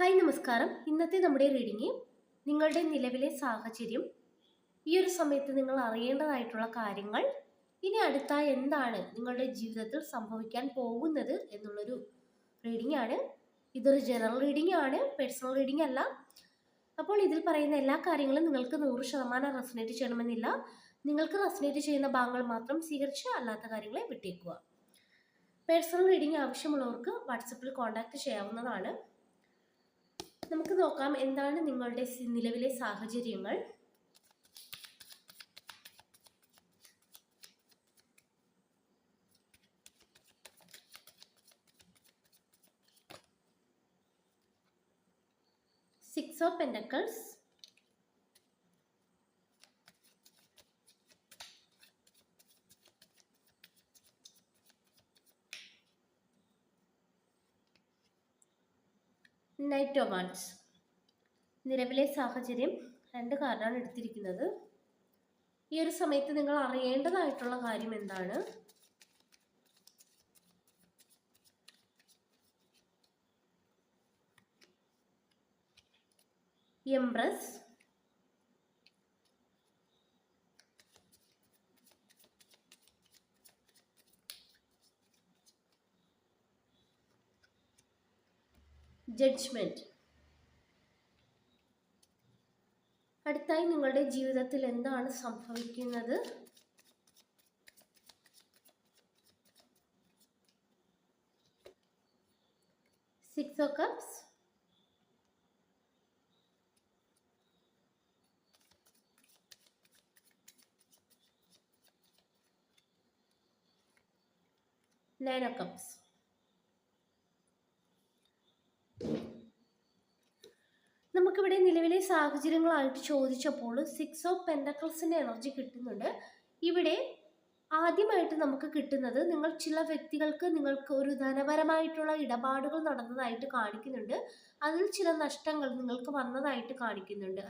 Hi നമസ്കാരം. ഇന്നത്തെ നമ്മുടെ റീഡിങ് നിങ്ങളുടെ നിലവിലെ സാഹചര്യം, ഈ ഒരു സമയത്ത് നിങ്ങൾ അറിയേണ്ടതായിട്ടുള്ള കാര്യങ്ങൾ, ഇനി അടുത്തായി എന്താണ് നിങ്ങളുടെ ജീവിതത്തിൽ സംഭവിക്കാൻ പോകുന്നത് എന്നുള്ളൊരു റീഡിംഗ് ആണ്. ഇതൊരു ജനറൽ റീഡിംഗ് ആണ്, പേഴ്സണൽ റീഡിംഗ് അല്ല. അപ്പോൾ ഇതിൽ പറയുന്ന എല്ലാ കാര്യങ്ങളും നിങ്ങൾക്ക് 100% റെസനേറ്റ് ചെയ്യണമെന്നില്ല. നിങ്ങൾക്ക് റെസനേറ്റ് ചെയ്യുന്ന ഭാഗങ്ങൾ മാത്രം സ്വീകരിച്ച് അല്ലാത്ത കാര്യങ്ങളെ വിട്ടേക്കുക. പേഴ്സണൽ റീഡിംഗ് ആവശ്യമുള്ളവർക്ക് വാട്സപ്പിൽ കോൺടാക്ട് ചെയ്യാവുന്നതാണ്. നമുക്ക് നോക്കാം എന്താണ് നിങ്ങളുടെ നിലവിലെ സാഹചര്യങ്ങൾ. Six of pentacles, knight of wands. നിലവിലെ സാഹചര്യം 2 കാർഡാണ് എടുത്തിരിക്കുന്നത്. ഈ ഒരു സമയത്ത് നിങ്ങൾ അറിയേണ്ടതായിട്ടുള്ള കാര്യം എന്താണ്? Empress, judgment. അടുത്തായി നിങ്ങളുടെ ജീവിതത്തിൽ എന്താണ് സംഭവിക്കുന്നത്? Six of cups, nine of cups. നമുക്കിവിടെ നിലവിലെ സാഹചര്യങ്ങളായിട്ട് ചോദിച്ചപ്പോൾ സിക്സ് ഓഫ് പെന്റക്കിൾസിന്റെ എനർജി കിട്ടുന്നുണ്ട്. ഇവിടെ ആദ്യമായിട്ട് നമുക്ക് കിട്ടുന്നത്, നിങ്ങൾ ചില വ്യക്തികൾക്ക് നിങ്ങൾക്ക് ഒരു ധനപരമായിട്ടുള്ള ഇടപാടുകൾ നടന്നതായിട്ട് കാണിക്കുന്നുണ്ട്. അതിൽ ചില നഷ്ടങ്ങൾ നിങ്ങൾക്ക് വന്നതായിട്ട് കാണിക്കുന്നുണ്ട്.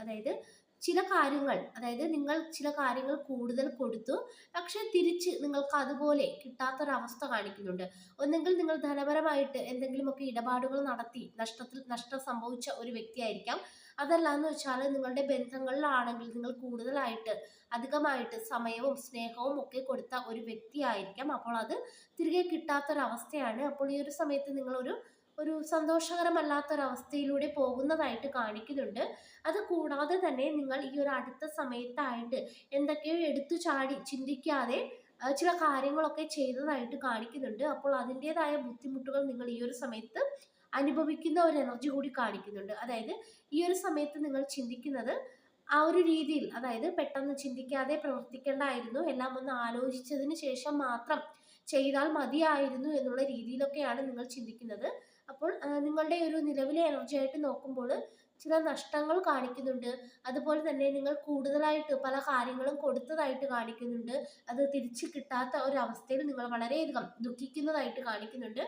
നിങ്ങൾ ചില കാര്യങ്ങൾ കൂടുതൽ കൊടുത്തു, പക്ഷെ തിരിച്ച് നിങ്ങൾക്ക് അതുപോലെ കിട്ടാത്തൊരവസ്ഥ കാണിക്കുന്നുണ്ട്. ഒന്നെങ്കിൽ നിങ്ങൾ ധനപരമായിട്ട് എന്തെങ്കിലുമൊക്കെ ഇടപാടുകൾ നടത്തി നഷ്ടം സംഭവിച്ച ഒരു വ്യക്തിയായിരിക്കാം. അതല്ല എന്ന് വെച്ചാൽ നിങ്ങളുടെ ബന്ധങ്ങളിലാണെങ്കിൽ നിങ്ങൾ കൂടുതലായിട്ട് അധികമായിട്ട് സമയവും സ്നേഹവും ഒക്കെ കൊടുത്ത ഒരു വ്യക്തിയായിരിക്കാം. അപ്പോൾ അത് തിരികെ കിട്ടാത്തൊരവസ്ഥയാണ്. അപ്പോൾ ഈ ഒരു സമയത്ത് നിങ്ങൾ ഒരു സന്തോഷകരമല്ലാത്തൊരവസ്ഥയിലൂടെ പോകുന്നതായിട്ട് കാണിക്കുന്നുണ്ട്. അത് കൂടാതെ തന്നെ നിങ്ങൾ ഈ ഒരു അടുത്ത സമയത്തായിട്ട് എന്തൊക്കെയോ എടുത്തു ചാടി ചിന്തിക്കാതെ ചില കാര്യങ്ങളൊക്കെ ചെയ്തതായിട്ട് കാണിക്കുന്നുണ്ട്. അപ്പോൾ അതിൻ്റെതായ ബുദ്ധിമുട്ടുകൾ നിങ്ങൾ ഈ ഒരു സമയത്ത് അനുഭവിക്കുന്ന ഒരു എനർജി കൂടി കാണിക്കുന്നുണ്ട്. അതായത് ഈ ഒരു സമയത്ത് നിങ്ങൾ ചിന്തിക്കുന്നത് ആ ഒരു രീതിയിൽ, അതായത് പെട്ടെന്ന് ചിന്തിക്കാതെ പ്രവർത്തിക്കേണ്ടായിരുന്നു, എല്ലാം ഒന്ന് ആലോചിച്ചതിന് ശേഷം മാത്രം ചെയ്താൽ മതിയായിരുന്നു എന്നുള്ള രീതിയിലൊക്കെയാണ് നിങ്ങൾ ചിന്തിക്കുന്നത്. അപ്പോൾ നിങ്ങളുടെ ഒരു നിലവിലെ എനർജി ആയിട്ട് നോക്കുമ്പോൾ ചില നഷ്ടങ്ങൾ കാണിക്കുന്നുണ്ട്. അതുപോലെ തന്നെ നിങ്ങൾ കൂടുതലായിട്ട് പല കാര്യങ്ങളും കൊടുത്തതായിട്ട് കാണിക്കുന്നുണ്ട്. അത് തിരിച്ചു കിട്ടാത്ത ഒരു അവസ്ഥയിൽ നിങ്ങൾ വളരെയധികം ദുഃഖിക്കുന്നതായിട്ട് കാണിക്കുന്നുണ്ട്.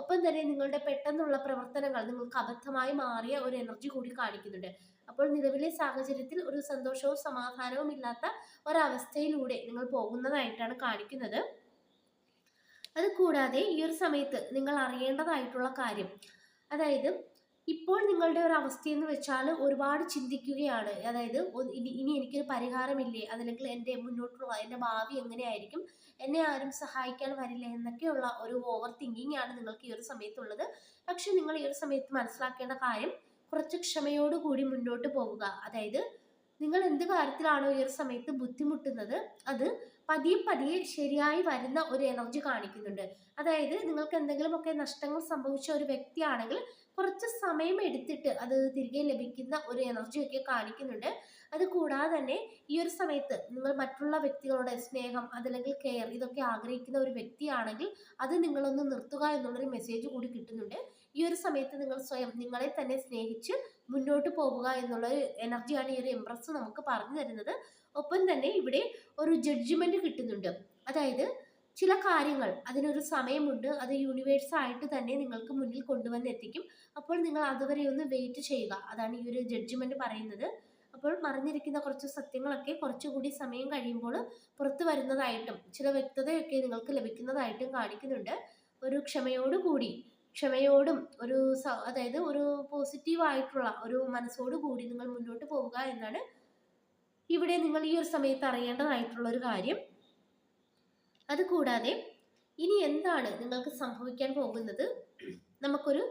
ഒപ്പം തന്നെ നിങ്ങളുടെ പെട്ടെന്നുള്ള പ്രവർത്തനങ്ങൾ നിങ്ങൾക്ക് അബദ്ധമായി മാറിയ ഒരു എനർജി കൂടി കാണിക്കുന്നുണ്ട്. അപ്പോൾ നിലവിലെ സാഹചര്യത്തിൽ ഒരു സന്തോഷവും സമാധാനവും ഇല്ലാത്ത ഒരവസ്ഥയിലൂടെ നിങ്ങൾ പോകുന്നതായിട്ടാണ് കാണിക്കുന്നത്. അത് കൂടാതെ ഈ ഒരു സമയത്ത് നിങ്ങൾ അറിയേണ്ടതായിട്ടുള്ള കാര്യം, അതായത് ഇപ്പോൾ നിങ്ങളുടെ ഒരു അവസ്ഥയെന്ന് വെച്ചാൽ ഒരുപാട് ചിന്തിക്കുകയാണ്. അതായത് ഇനി എനിക്കൊരു പരിഹാരമില്ലേ, അതല്ലെങ്കിൽ മുന്നോട്ടുള്ള എൻ്റെ ഭാവി എങ്ങനെയായിരിക്കും, എന്നെ ആരും സഹായിക്കാൻ വരില്ല എന്നൊക്കെയുള്ള ഒരു ഓവർ തിങ്കിങ് ആണ് നിങ്ങൾക്ക് ഈ ഒരു സമയത്തുള്ളത്. പക്ഷെ നിങ്ങൾ ഈ ഒരു സമയത്ത് മനസ്സിലാക്കേണ്ട കാര്യം, കുറച്ച് ക്ഷമയോടുകൂടി മുന്നോട്ട് പോവുക. അതായത് നിങ്ങൾ എന്ത് കാര്യത്തിലാണോ ഈ ഒരു സമയത്ത് ബുദ്ധിമുട്ടുന്നത്, അത് പതിയെ പതിയെ ശരിയായി വരുന്ന ഒരു എനർജി കാണിക്കുന്നുണ്ട്. അതായത് നിങ്ങൾക്ക് എന്തെങ്കിലുമൊക്കെ നഷ്ടങ്ങൾ സംഭവിച്ച ഒരു വ്യക്തിയാണെങ്കിൽ കുറച്ച് സമയം എടുത്തിട്ട് അത് തിരികെ ലഭിക്കുന്ന ഒരു എനർജിയൊക്കെ കാണിക്കുന്നുണ്ട്. അത് കൂടാതെ തന്നെ ഈ ഒരു സമയത്ത് നിങ്ങൾ മറ്റുള്ള വ്യക്തികളുടെ സ്നേഹം അതല്ലെങ്കിൽ കെയർ ഇതൊക്കെ ആഗ്രഹിക്കുന്ന ഒരു വ്യക്തിയാണെങ്കിൽ അത് നിങ്ങളൊന്ന് നിർത്തുക എന്നുള്ളൊരു മെസ്സേജ് കൂടി കിട്ടുന്നുണ്ട്. ഈ ഒരു സമയത്ത് നിങ്ങൾ സ്വയം നിങ്ങളെ തന്നെ സ്നേഹിച്ച് മുന്നോട്ട് പോവുക എന്നുള്ളൊരു എനർജിയാണ് ഈ ഒരു എംപ്രസ് നമുക്ക് പറഞ്ഞു തരുന്നത്. ഒപ്പം തന്നെ ഇവിടെ ഒരു ജഡ്ജ്മെന്റ് കിട്ടുന്നുണ്ട്. അതായത് ചില കാര്യങ്ങൾ അതിനൊരു സമയമുണ്ട്, അത് യൂണിവേഴ്സ് ആയിട്ട് തന്നെ നിങ്ങൾക്ക് മുന്നിൽ കൊണ്ടുവന്നെത്തിക്കും. അപ്പോൾ നിങ്ങൾ അതുവരെ ഒന്ന് വെയിറ്റ് ചെയ്യുക. അതാണ് ഈ ഒരു ജഡ്ജ്മെന്റ് പറയുന്നത്. അപ്പോൾ മറിഞ്ഞിരിക്കുന്ന കുറച്ച് സത്യങ്ങളൊക്കെ കുറച്ചുകൂടി സമയം കഴിയുമ്പോൾ പുറത്തു വരുന്നതായിട്ടും ചില വ്യക്തതയൊക്കെ നിങ്ങൾക്ക് ലഭിക്കുന്നതായിട്ടും കാണിക്കുന്നുണ്ട്. ഒരു ക്ഷമയോടുകൂടി ക്ഷമയോടും അതായത് ഒരു പോസിറ്റീവായിട്ടുള്ള ഒരു മനസ്സോടു കൂടി നിങ്ങൾ മുന്നോട്ട് പോവുക എന്നാണ് ഇവിടെ നിങ്ങൾ ഈ ഒരു സമയത്ത് അറിയേണ്ടതായിട്ടുള്ള ഒരു കാര്യം. അതുകൂടാതെ ഇനി എന്താണ് നിങ്ങൾക്ക് സംഭവിക്കാൻ പോകുന്നത്? നമുക്കൊരു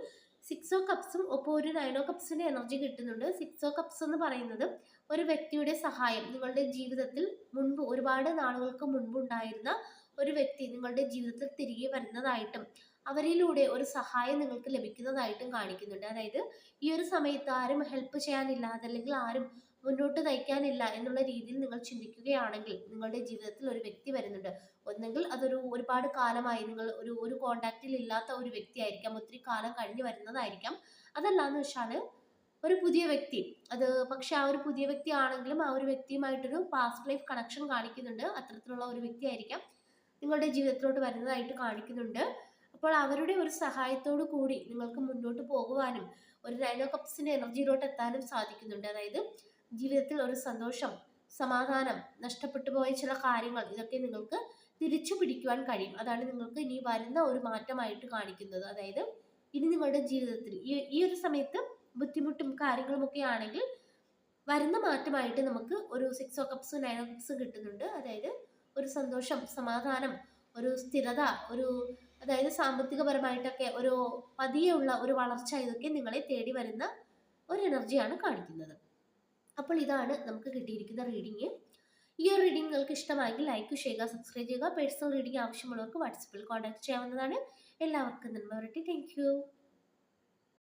6 ഓഫ് കപ്സും ഒപ്പം ഒരു 9 ഓഫ് കപ്സിന്റെ എനർജി കിട്ടുന്നുണ്ട്. 6 ഓഫ് കപ്സ് എന്ന് പറയുന്നത് ഒരു വ്യക്തിയുടെ സഹായം, നിങ്ങളുടെ ജീവിതത്തിൽ മുൻപ് ഒരുപാട് നാളുകൾക്ക് മുൻപ് ഉണ്ടായിരുന്ന ഒരു വ്യക്തി നിങ്ങളുടെ ജീവിതത്തിൽ തിരികെ വരുന്നതായിട്ടും അവരിലൂടെ ഒരു സഹായം നിങ്ങൾക്ക് ലഭിക്കുന്നതായിട്ടും കാണിക്കുന്നുണ്ട്. അതായത് ഈ ഒരു സമയത്ത് ആരും ഹെൽപ്പ് ചെയ്യാനില്ല, അതല്ലെങ്കിൽ ആരും മുന്നോട്ട് നയിക്കാനില്ല എന്നുള്ള രീതിയിൽ നിങ്ങൾ ചിന്തിക്കുകയാണെങ്കിൽ നിങ്ങളുടെ ജീവിതത്തിൽ ഒരു വ്യക്തി വരുന്നുണ്ട്. ഒന്നെങ്കിൽ ഒരുപാട് കാലമായി നിങ്ങൾ ഒരു കോണ്ടാക്റ്റിൽ ഇല്ലാത്ത ഒരു വ്യക്തി ആയിരിക്കാം, ഒത്തിരി കാലം കഴിഞ്ഞ് വരുന്നതായിരിക്കാം. അതല്ലാന്ന് വെച്ചാൽ ഒരു പുതിയ വ്യക്തി, പക്ഷെ ആ ഒരു പുതിയ വ്യക്തി ആണെങ്കിലും ആ ഒരു വ്യക്തിയുമായിട്ടൊരു പാസ്റ്റ് ലൈഫ് കണക്ഷൻ കാണിക്കുന്നുണ്ട്. അത്തരത്തിലുള്ള ഒരു വ്യക്തി ആയിരിക്കാം നിങ്ങളുടെ ജീവിതത്തിലോട്ട് വരുന്നതായിട്ട് കാണിക്കുന്നുണ്ട്. അപ്പോൾ അവരുടെ ഒരു സഹായത്തോടു കൂടി നിങ്ങൾക്ക് മുന്നോട്ട് പോകുവാനും ഒരു 9 ഓഫ് കപ്സിന്റെ എനർജിയിലോട്ട് എത്താനും സാധിക്കുന്നുണ്ട്. അതായത് ജീവിതത്തിൽ ഒരു സന്തോഷം, സമാധാനം, നഷ്ടപ്പെട്ടു പോയ ചില കാര്യങ്ങൾ, ഇതൊക്കെ നിങ്ങൾക്ക് തിരിച്ചു പിടിക്കുവാൻ കഴിയും. അതാണ് നിങ്ങൾക്ക് ഇനി വരുന്ന ഒരു മാറ്റമായിട്ട് കാണിക്കുന്നത്. അതായത് ഇനി നിങ്ങളുടെ ജീവിതത്തിൽ ഈ ഒരു സമയത്ത് ബുദ്ധിമുട്ടും കാര്യങ്ങളും ഒക്കെ ആണെങ്കിൽ വരുന്ന മാറ്റമായിട്ട് നമുക്ക് ഒരു 6 ഓഫ് കപ്സ് 9 ഓഫ് കപ്സ് കിട്ടുന്നുണ്ട്. അതായത് ഒരു സന്തോഷം, സമാധാനം, ഒരു സ്ഥിരത, അതായത് സാമ്പത്തികപരമായിട്ടൊക്കെ ഒരു പതിയെയുള്ള ഒരു വളർച്ച, ഇതൊക്കെ നിങ്ങളെ തേടി വരുന്ന ഒരു എനർജിയാണ് കാണിക്കുന്നത്. അപ്പോൾ ഇതാണ് നമുക്ക് കിട്ടിയിരിക്കുന്ന റീഡിങ്. ഈ ഒരു റീഡിംഗ് നിങ്ങൾക്ക് ഇഷ്ടമായെങ്കിൽ ലൈക്ക് ചെയ്യുക, സബ്സ്ക്രൈബ് ചെയ്യുക. പേഴ്സണൽ റീഡിംഗ് ആവശ്യമുള്ളവർക്ക് വാട്സപ്പിൽ കോൺടാക്ട് ചെയ്യാവുന്നതാണ്. എല്ലാവർക്കും നന്മ വരട്ടെ. Thank you.